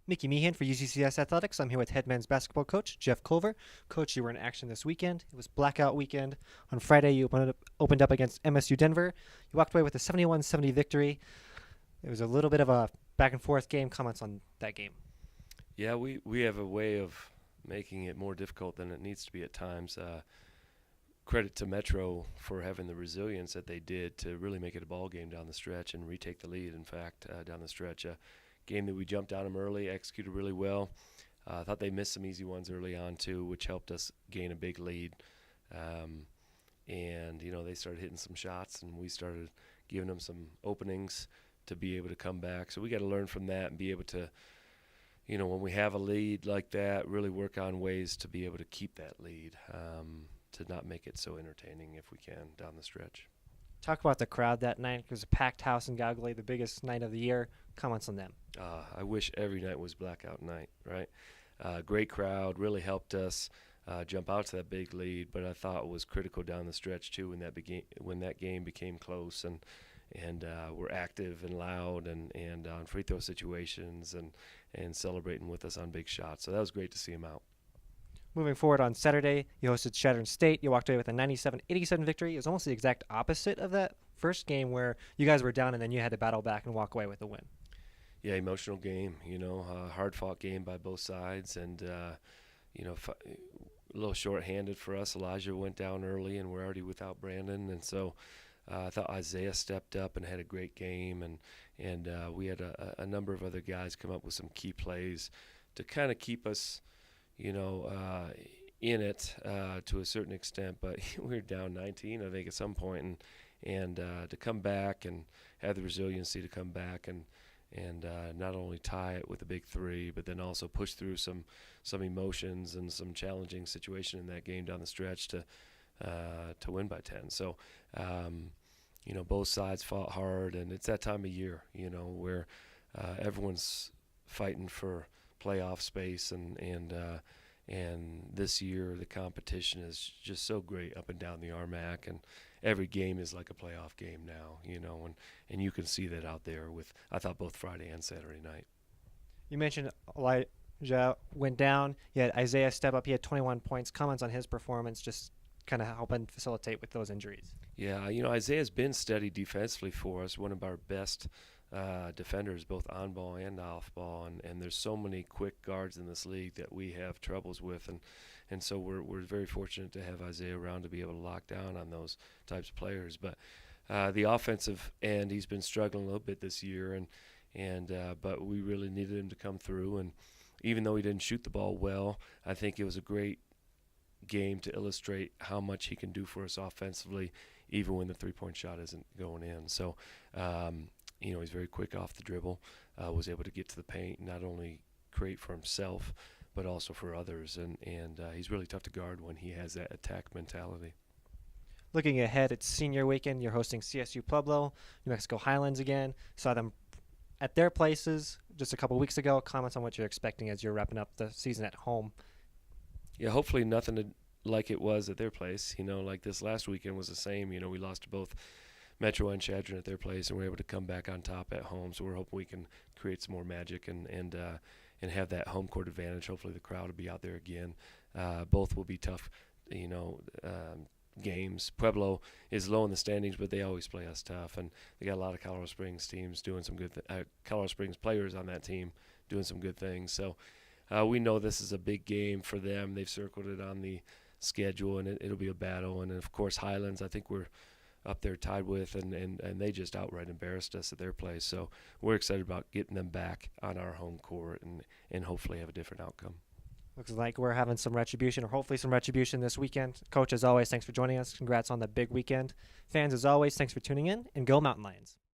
Mickey Meehan for UCCS Athletics. I'm here with head men's basketball coach Jeff Culver. Coach, you were in action this weekend. It was blackout weekend. On Friday, you opened up against MSU Denver. You walked away with a 71-70 victory. It was a little bit of a back-and-forth game. Comments on that game? Yeah, we have a way of making it more difficult than it needs to be at times. Credit to Metro for having the resilience that they did to really make it a ball game down the stretch and retake the lead, in fact, down the stretch. Game that we jumped on them early, executed really well. I thought they missed some easy ones early on too, which helped us gain a big lead. And they started hitting some shots, and we started giving them some openings to be able to come back. So we got to learn from that and be able to, when we have a lead like that, really work on ways to be able to keep that lead, to not make it so entertaining if we can down the stretch. Talk about the crowd that night. It was a packed house in Gallogly, the biggest night of the year. Comments on them? I wish every night was blackout night, right? Great crowd, really helped us jump out to that big lead, but I thought it was critical down the stretch too when that game became close and were active and loud and on free throw situations and celebrating with us on big shots. So that was great to see them out. Moving forward, on Saturday, you hosted Chadron State. You walked away with a 97-87 victory. It was almost the exact opposite of that first game where you guys were down and then you had to battle back and walk away with a win. Yeah, emotional game, hard-fought game by both sides, and, a little short-handed for us. Elijah went down early, and we're already without Brandon, and so I thought Isaiah stepped up and had a great game, and we had a number of other guys come up with some key plays to kind of keep us, in it to a certain extent, but we were down 19, I think, at some point, and to come back and have the resiliency to come back and not only tie it with a big three, but then also push through some emotions and some challenging situation in that game down the stretch to win by 10. So, both sides fought hard, and it's that time of year, where everyone's fighting for playoff space, and this year the competition is just so great up and down the RMAC, and every game is like a playoff game now, and you can see that out there with, I thought, both Friday and Saturday night. You mentioned Elijah went down. You had Isaiah step up. He had 21 points. Comments on his performance, just kind of helping facilitate with those injuries. Yeah, Isaiah's been steady defensively for us, one of our best defenders, both on ball and off ball, and there's so many quick guards in this league that we have troubles with, and so we're very fortunate to have Isaiah around to be able to lock down on those types of players. But the offensive end, he's been struggling a little bit this year, but we really needed him to come through, and even though he didn't shoot the ball well, I think it was a great game to illustrate how much he can do for us offensively, even when the three-point shot isn't going in. So he's very quick off the dribble, was able to get to the paint, not only create for himself, but also for others. And he's really tough to guard when he has that attack mentality. Looking ahead, it's senior weekend. You're hosting CSU Pueblo, New Mexico Highlands again. Saw them at their places just a couple weeks ago. Comments on what you're expecting as you're wrapping up the season at home. Yeah, hopefully nothing like it was at their place. Like this last weekend was the same. We lost to both Metro and Chadron at their place, and we're able to come back on top at home. So we're hoping we can create some more magic and have that home court advantage. Hopefully the crowd will be out there again. Both will be tough, games. Pueblo is low in the standings, but they always play us tough, and they got a lot of Colorado Springs teams doing some good Colorado Springs players on that team doing some good things. So we know this is a big game for them. They've circled it on the schedule, and it'll be a battle. And of course Highlands, I think we're up there tied with, and they just outright embarrassed us at their place. So we're excited about getting them back on our home court and hopefully have a different outcome. Looks like we're having some retribution, or hopefully some retribution this weekend. Coach, as always, thanks for joining us. Congrats on the big weekend. Fans, as always, thanks for tuning in, and go Mountain Lions.